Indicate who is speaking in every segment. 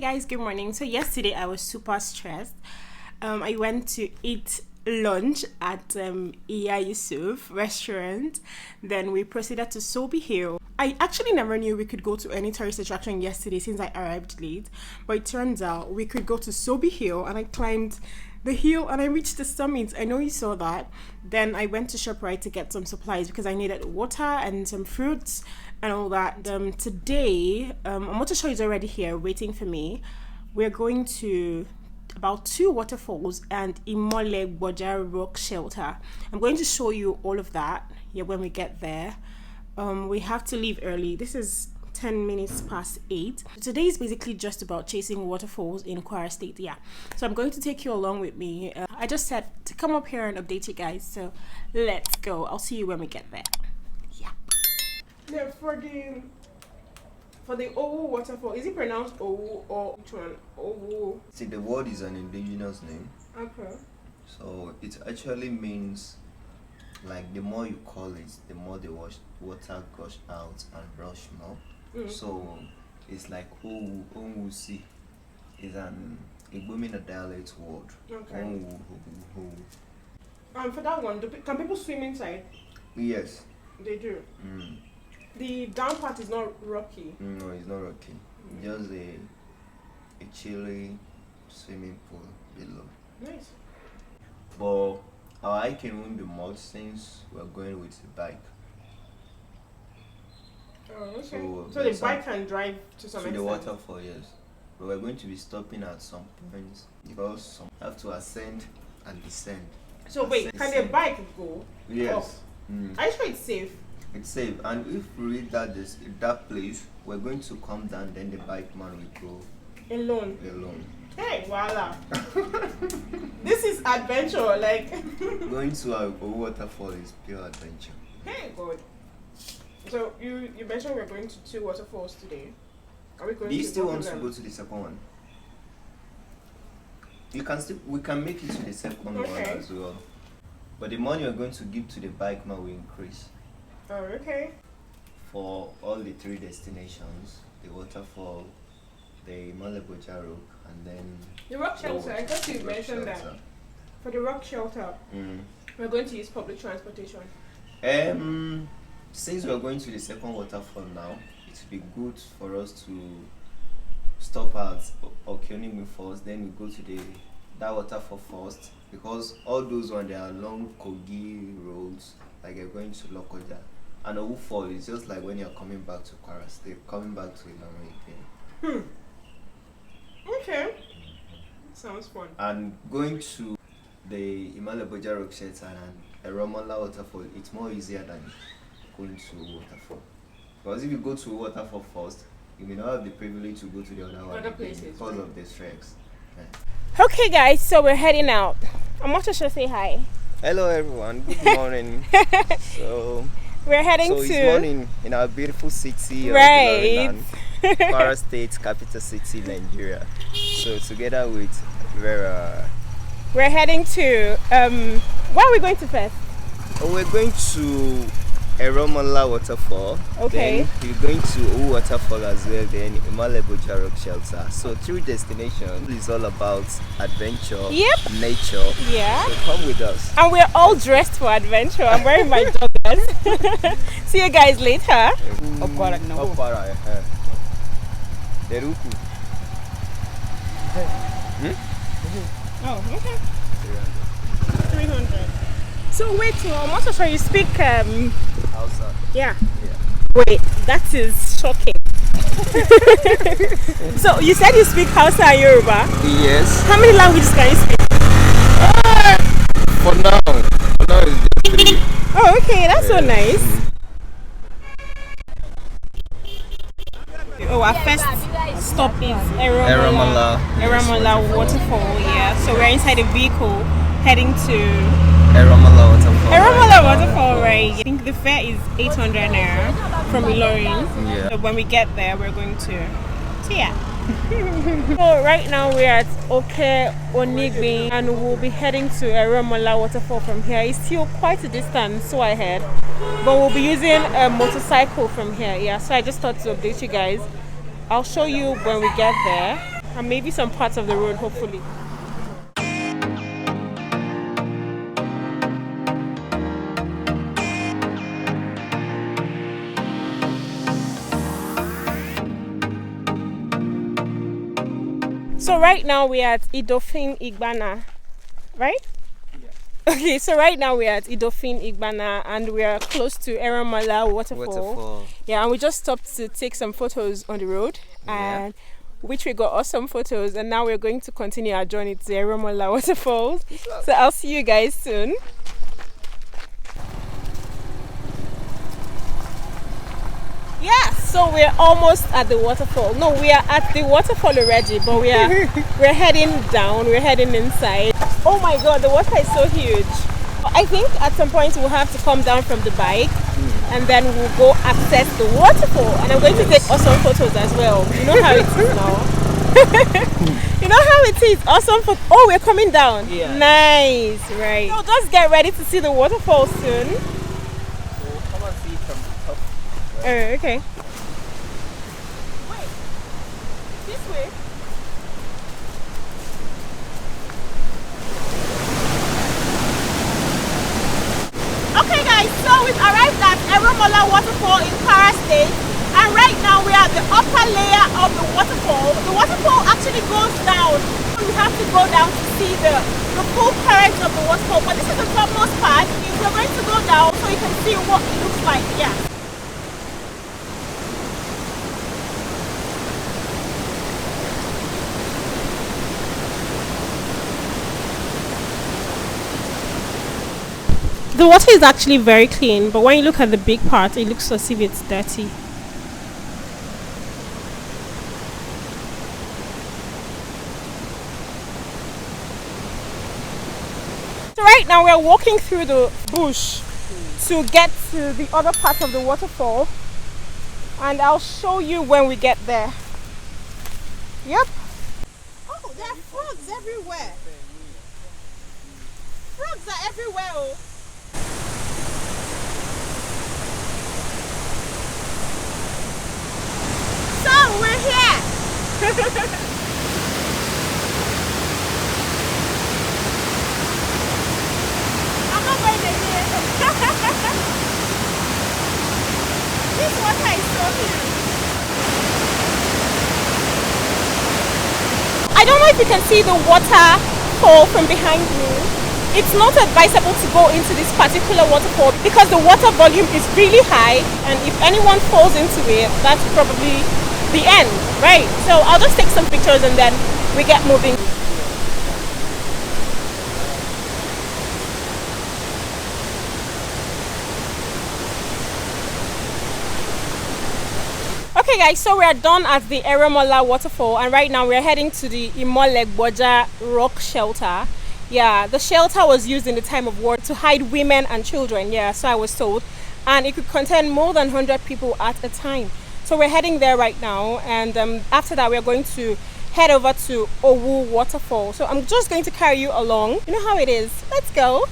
Speaker 1: guys, good morning. So yesterday I was super stressed. I went to eat lunch at Iya Yusuf restaurant. Then we proceeded to Sobi Hill. I actually never knew we could go to any tourist attraction yesterday since I arrived late, but it turns out we could go to Sobi Hill, and I climbed the hill and I reached the summit. I know you saw that. Then I went to ShopRite to get some supplies because I needed water and some fruits and all that. Today, Omotocho is already here waiting for me. We're going to about 2 waterfalls and Imoleboja rock shelter. I'm going to show you all of that when we get there. We have to leave early. This is 10 minutes past 8. Today is basically just about chasing waterfalls in Kwara State. So I'm going to take you along with me. I just said to come up here and update you guys, so let's go. I'll see you when we get there. For the Owu waterfall, is it pronounced Owu or which one? Owu.
Speaker 2: See, the word is an indigenous name.
Speaker 1: Okay.
Speaker 2: So it actually means, like, the more you call it, the more the water gush out and rush more. So it's like Owu, Onwusi is an Igbomina dialect word.
Speaker 1: Okay.
Speaker 2: Onwu.
Speaker 1: For that one, can people swim inside?
Speaker 2: Yes.
Speaker 1: They do. The down part is not rocky.
Speaker 2: No, it's not rocky. Just a chilly swimming pool below.
Speaker 1: Nice.
Speaker 2: But our hiking won't be much since we're going with the bike.
Speaker 1: Oh, okay.
Speaker 2: So
Speaker 1: the bike can drive to some
Speaker 2: to
Speaker 1: extent.
Speaker 2: the waterfall, yes. But we're going to be stopping at some points because some have to ascend and descend.
Speaker 1: So wait, can the bike go?
Speaker 2: Yes.
Speaker 1: Are you sure it's safe?
Speaker 2: It's safe, and if we reach that place, we're going to come down. Then the bike man will go
Speaker 1: alone. Hey, voila! This is adventure, like
Speaker 2: going to a waterfall is pure adventure.
Speaker 1: Hey, God. So you mentioned we're going to 2 waterfalls today. Are we going?
Speaker 2: Do you
Speaker 1: to
Speaker 2: still want
Speaker 1: of
Speaker 2: to go to the second one? We can make it to the second one as well. But the money we're going to give to the bike man will increase.
Speaker 1: Oh, okay.
Speaker 2: For all the 3 destinations, the waterfall, the Imoleboja rock, and then
Speaker 1: the rock shelter. I thought you mentioned that. For the rock shelter, we're going to use public transportation.
Speaker 2: Since we're going to the second waterfall now, it would be good for us to stop at Okionimi first, then we go to that waterfall first, because all those ones, they are long Kogi roads, like you're going to Lokoja. And Owu Fall is just like when you're coming back to Kwara State, coming back to Ilana again.
Speaker 1: Okay. Sounds fun.
Speaker 2: And going to the Imoleboja rock shelter and Ero Omola Waterfall, it's more easier than going to waterfall. Because if you go to waterfall first, you may not have the privilege to go to the other places because of the treks.
Speaker 1: Okay, guys, so we're heading out. I'm not sure say hi.
Speaker 2: Hello, everyone. Good morning.
Speaker 1: We're heading
Speaker 2: to. It's morning in our beautiful city,
Speaker 1: right?
Speaker 2: Kwara State, capital city, Nigeria. So together with Vera,
Speaker 1: we're heading to. Where are we going to first?
Speaker 2: We're going to Ero Omola Waterfall.
Speaker 1: Okay.
Speaker 2: Then we're going to Owu Waterfall as well. Then Imoleboja rock shelter. So 3 destinations is all about adventure, nature.
Speaker 1: Yeah.
Speaker 2: So come with us.
Speaker 1: And we're all dressed for adventure. I'm wearing my joggers. See you guys later.
Speaker 2: Kwara. Deruku.
Speaker 1: Oh, okay. 300. So wait, I'm also sure you speak
Speaker 2: Hausa.
Speaker 1: Yeah. Wait, that is shocking. So you said you speak Hausa and Yoruba?
Speaker 2: Yes.
Speaker 1: How many languages can you speak?
Speaker 2: For now it's just 3.
Speaker 1: Oh, okay, that's so nice. Oh, our first stop is Ero Omola Waterfall. Yeah, so we're inside the vehicle heading to
Speaker 2: Ero Omola
Speaker 1: Waterfall, right? I think the fare is 800 naira from Ilorin.
Speaker 2: Yeah.
Speaker 1: So when we get there, we're going to So right now we're at Onigbi and we'll be heading to Ero Omola Waterfall from here. It's still quite a distance, so ahead, but we'll be using a motorcycle from here. Yeah, so I just thought to update you guys. I'll show you when we get there. And maybe some parts of the road, hopefully. So right now we're at Idofin Igbana, right? Yeah. Okay, so right now we're at Idofin Igbana and we are close to Ero Omola Waterfall. Yeah, and we just stopped to take some photos on the road, and which we got awesome photos, and now we're going to continue our journey to Ero Omola Waterfall. So I'll see you guys soon. Yeah, so we're almost at the waterfall. No, we are at the waterfall already, but we're heading down, we're heading inside. Oh my god, the water is so huge. I think at some point we'll have to come down from the bike and then we'll go access the waterfall, and I'm going to take awesome photos as well. You know how it is now. You know how it is, awesome photo. Oh, we're coming down. Yeah. Nice, right. So just get ready to see the waterfall soon.
Speaker 2: We'll come and see it from the top.
Speaker 1: Oh, okay. Wait, this way? Okay guys, so we've arrived at Ero Omola Waterfall in Kwara State, and right now we are at the upper layer of the waterfall. The waterfall actually goes down. We have to go down to see the full current of the waterfall, but this is the topmost part. We're going to go down so you can see what it looks like. Yeah. The water is actually very clean, but when you look at the big part, it looks as if it's dirty. So right now we're walking through the bush to get to the other part of the waterfall, and I'll show you when we get there. Yep. Oh, there are frogs everywhere. Frogs are everywhere. Oh. So we're here. I'm not going to hear. This water is so huge. I don't know if you can see the waterfall from behind me. It's not advisable to go into this particular waterfall because the water volume is really high, and if anyone falls into it, that's probably the end, right? So I'll just take some pictures and then we get moving. Okay guys, so we are done at the Ero Omola Waterfall, and right now we are heading to the Imoleboja rock shelter. Yeah, the shelter was used in the time of war to hide women and children, yeah, so I was told, and it could contain more than 100 people at a time. So we're heading there right now, and after that we're going to head over to Owu Waterfall. So I'm just going to carry you along. You know how it is. Let's go.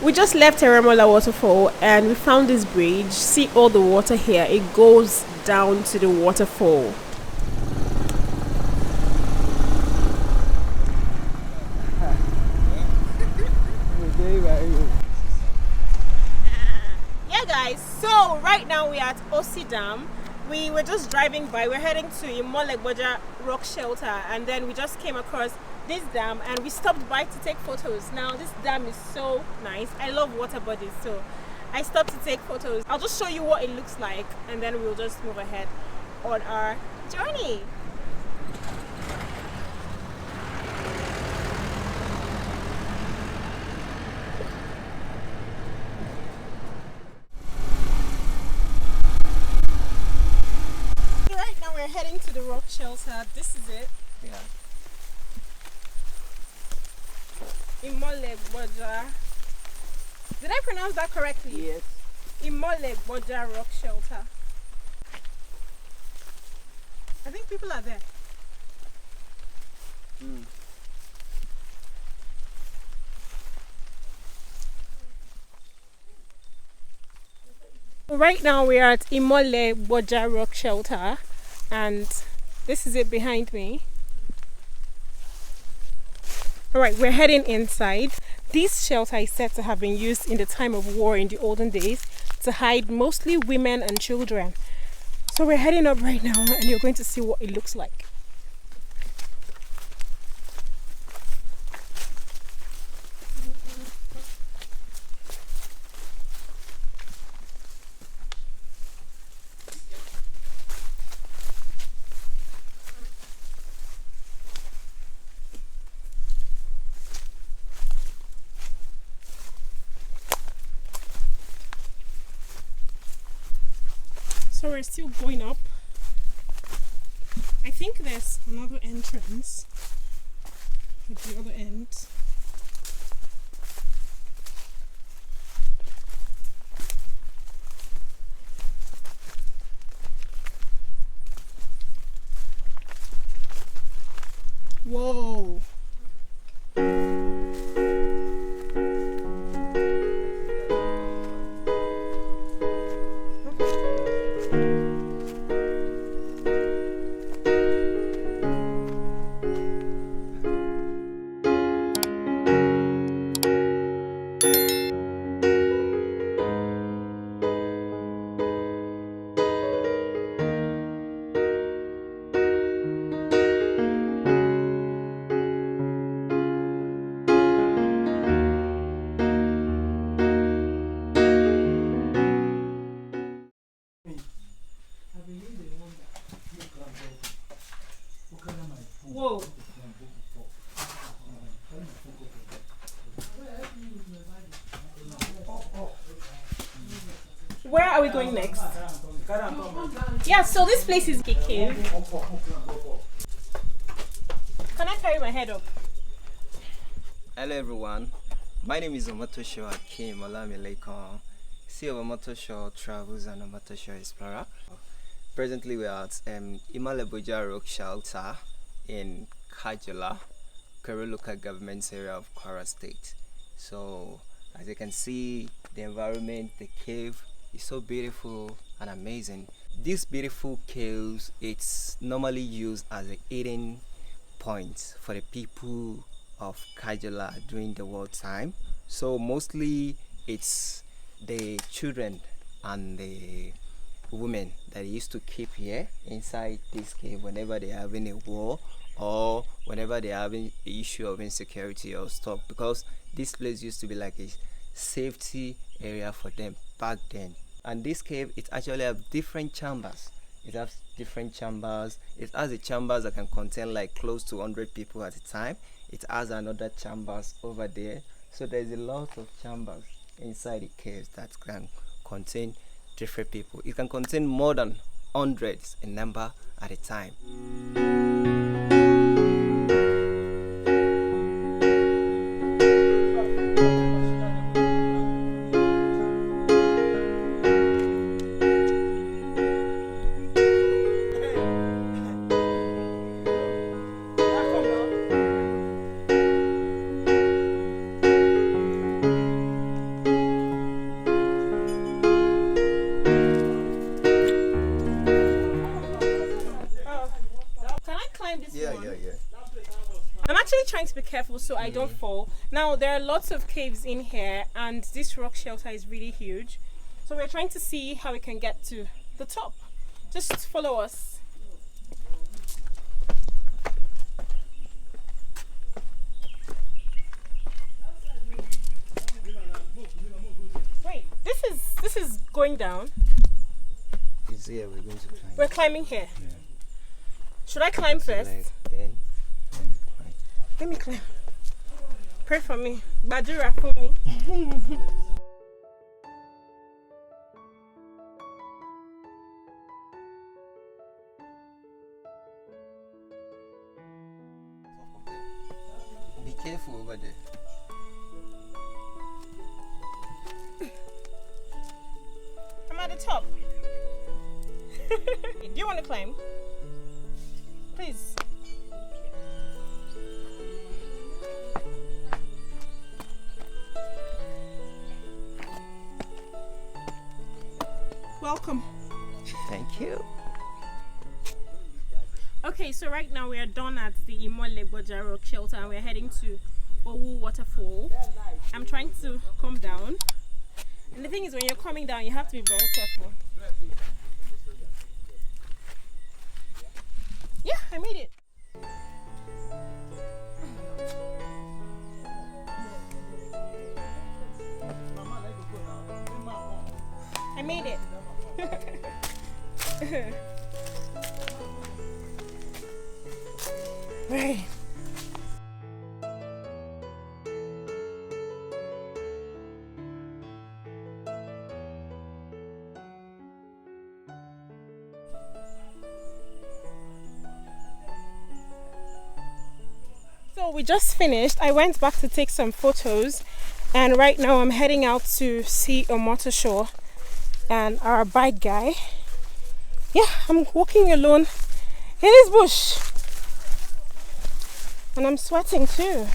Speaker 1: We just left Ero Omola Waterfall and we found this bridge. See all the water here. It goes down to the waterfall. Yeah guys, so right now we are at Osi Dam. We were just driving by. We're heading to Imoleboja rock shelter, and then we just came across this dam and we stopped by to take photos. Now this dam is so nice. I love water bodies, so I stopped to take photos. I'll just show you what it looks like and then we'll just move ahead on our journey. Right now we're heading to the rock shelter. This is it.
Speaker 2: Yeah.
Speaker 1: Imoleboja. Did I pronounce that correctly?
Speaker 2: Yes.
Speaker 1: Imoleboja rock shelter. I think people are there. Right now we are at Imoleboja rock shelter, and this is it behind me. Alright, we're heading inside. This shelter is said to have been used in the time of war in the olden days to hide mostly women and children. So we're heading up right now and you're going to see what it looks like. So we're still going up. I think there's another entrance at the other end. Whoa! Whoa! Where are we going next? Yeah, so this place is a cave. Can I carry my head up?
Speaker 2: Hello everyone, my name is Omotosho Akim Olamilekon, CEO of Omotosho Travels and Omotosho Explorer. Presently we are at Imoleboja Rock Shelter in Kwara, Kwara local government area of Kwara State. So as you can see, the environment, the cave is so beautiful and amazing. These beautiful caves, it's normally used as a eating point for the people of Kwara during the wartime. So mostly it's the children and the women that they used to keep here inside this cave whenever they're having a war or whenever they're having an issue of insecurity or stuff, because this place used to be like a safety area for them back then. And this cave, it actually have different chambers. It has different chambers. It has a chambers that can contain like close to 100 people at a time. It has another chambers over there. So there's a lot of chambers inside the caves that can contain different people. It can contain more than hundreds in number at a time. Yeah.
Speaker 1: I'm actually trying to be careful so I don't fall. Now there are lots of caves in here and this rock shelter is really huge. So we're trying to see how we can get to the top. Just follow us. Wait, this is going down.
Speaker 2: It's here, we're going to climb.
Speaker 1: We're climbing here.
Speaker 2: Yeah.
Speaker 1: Should I climb first?
Speaker 2: Then climb.
Speaker 1: Let me climb. Pray for me. Badura for me.
Speaker 2: Be careful over there.
Speaker 1: I'm at the top. Do you want to climb? Please. Welcome.
Speaker 2: Thank you.
Speaker 1: Okay, so right now we are done at the Imoleboja Rock Shelter and we're heading to Owu Waterfall. I'm trying to come down. And the thing is, when you're coming down, you have to be very careful. Yeah, I made it. I made it. Right. So we just finished. I went back to take some photos, and right now I'm heading out to see a motor show and our bike guy. Yeah, I'm walking alone in this bush and I'm sweating too.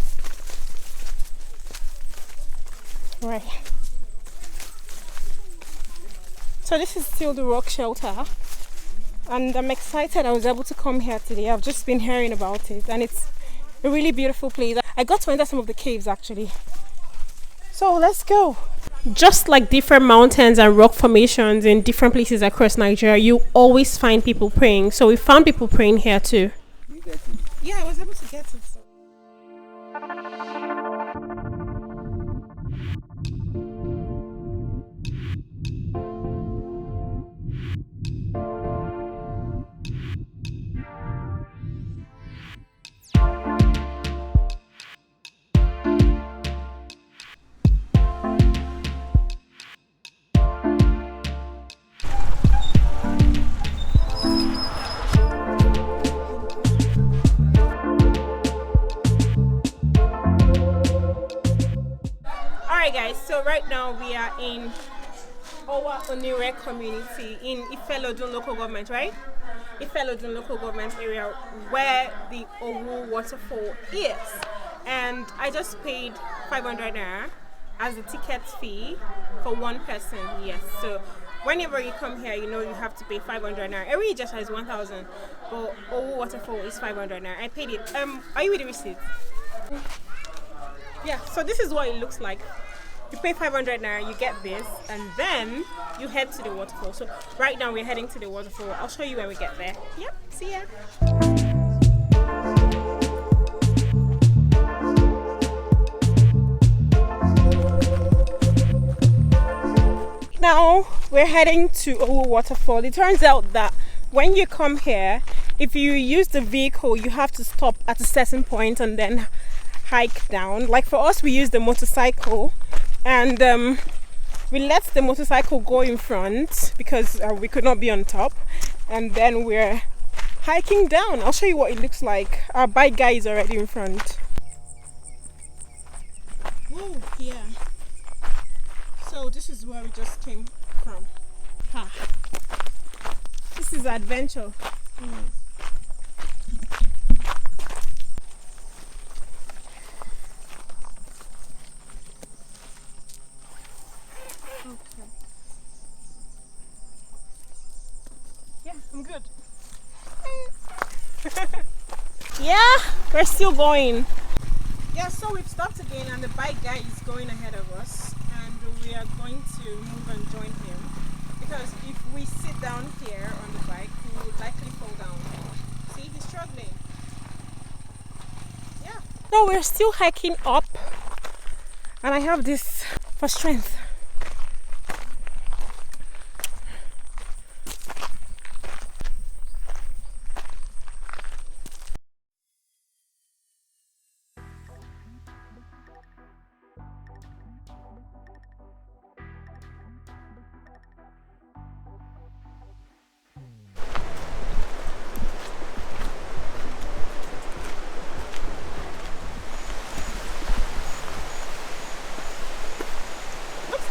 Speaker 1: Right. So this is still the rock shelter, and I'm excited I was able to come here today. I've just been hearing about it and it's a really beautiful place. I got to enter some of the caves actually. So let's go. Just like different mountains and rock formations in different places across Nigeria, you always find people praying. So we found people praying here too. Yeah, I was able to get it. Alright guys, so right now we are in Owa Onire community in Ifelodun local government, right? Ifelodun local government area where the Owu Waterfall is. And I just paid 500 naira as a ticket fee for one person, yes. So whenever you come here, you know you have to pay 500 naira. Every just has 1,000, but Owu Waterfall is 500 naira. I paid it. Are you with the receipt? Yeah, so this is what it looks like. You pay 500 naira, you get this, and then you head to the waterfall. So right now we're heading to the waterfall. I'll show you when we get there. Yep, see ya. Now we're heading to Owu Waterfall. It turns out that when you come here, if you use the vehicle, you have to stop at a certain point and then hike down. Like for us, we use the motorcycle, and we let the motorcycle go in front because we could not be on top, and then we're hiking down. I'll show you what it looks like. Our bike guy is already in front. Whoa, yeah. So this is where we just came from. Ha. This is adventure. Yeah, I'm good. Yeah, we're still going. Yeah, so we've stopped again and the bike guy is going ahead of us, and we are going to move and join him, because if we sit down here on the bike, we would likely fall down. See, he's struggling. Yeah. No, we're still hiking up, and I have this for strength.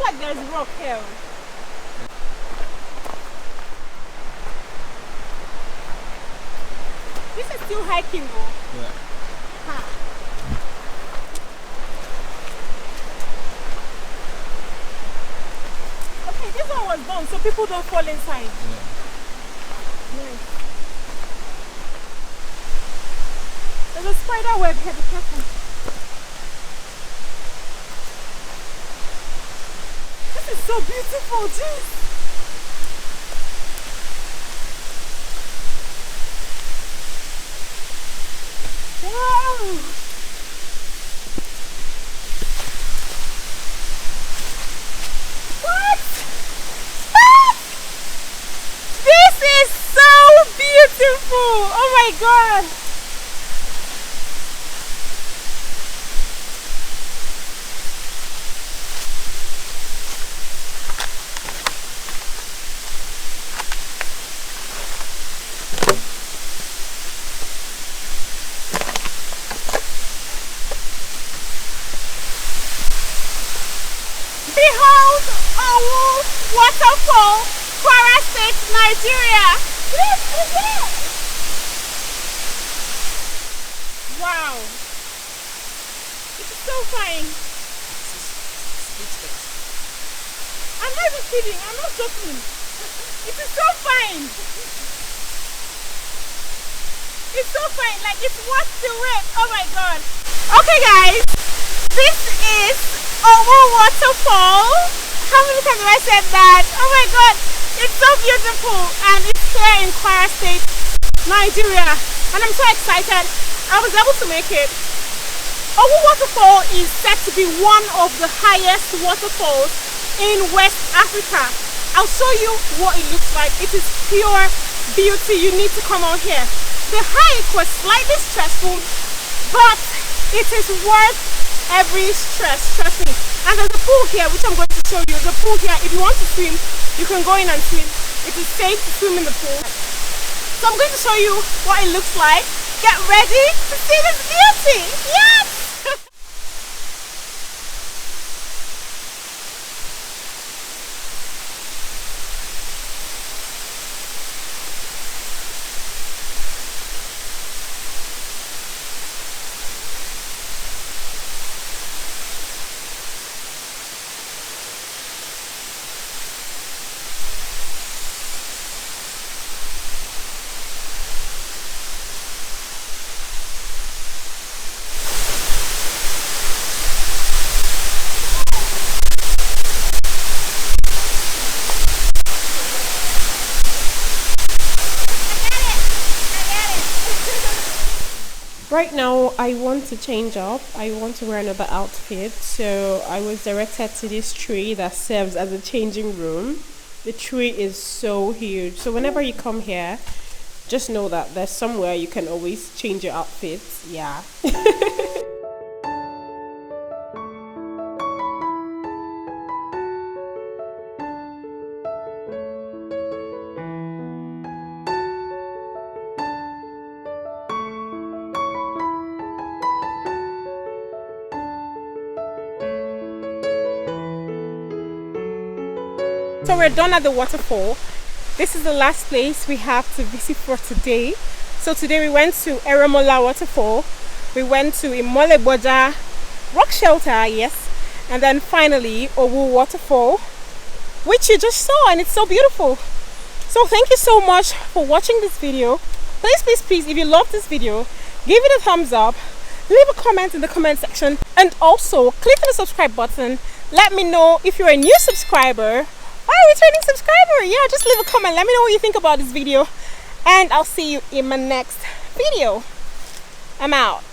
Speaker 1: Like there's rock here. This is still hiking though. Yeah. Ha. Okay, this one was done so people don't fall inside. Yeah. Nice. There's a spider web here, be careful. so beautiful. Jeez. Wow. What? Ah! This is so beautiful. Oh my God. Behold, Ero Waterfall, Kwara State, Nigeria. This is it. Wow. It is so fine. I'm not even kidding. I'm not joking. It is so fine. It's so fine. Like, it's worth the wait. Oh my God. Okay, guys. This is Ero Waterfall. How many times have I said that? Oh my God, it's so beautiful, and it's here in Kwara State, Nigeria, and I'm so excited. I was able to make it. Ero Waterfall is said to be one of the highest waterfalls in West Africa. I'll show you what it looks like. It is pure beauty. You need to come out here. The hike was slightly stressful, but it is worth every stress, trust me. And there's a pool here which I'm going to show you. There's a pool here. If you want to swim, you can go in and swim. It is safe to swim in the pool. So I'm going to show you what it looks like. Get ready to see this beauty. Yes! Right now, I want to change up. I want to wear another outfit. So I was directed to this tree that serves as a changing room. The tree is so huge. So whenever you come here, just know that there's somewhere you can always change your outfits. Yeah. So we're done at the waterfall. This is the last place we have to visit for today. So today we went to Ero Omola Waterfall. We went to Imoleboja rock shelter, yes. And then finally Ero Waterfall, which you just saw, and it's so beautiful. So thank you so much for watching this video. Please, if you love this video, give it a thumbs up. Leave a comment in the comment section. And also click on the subscribe button. Let me know if you're a new subscriber. Why are returning subscriber? Yeah, just leave a comment. Let me know what you think about this video, and I'll see you in my next video. I'm out.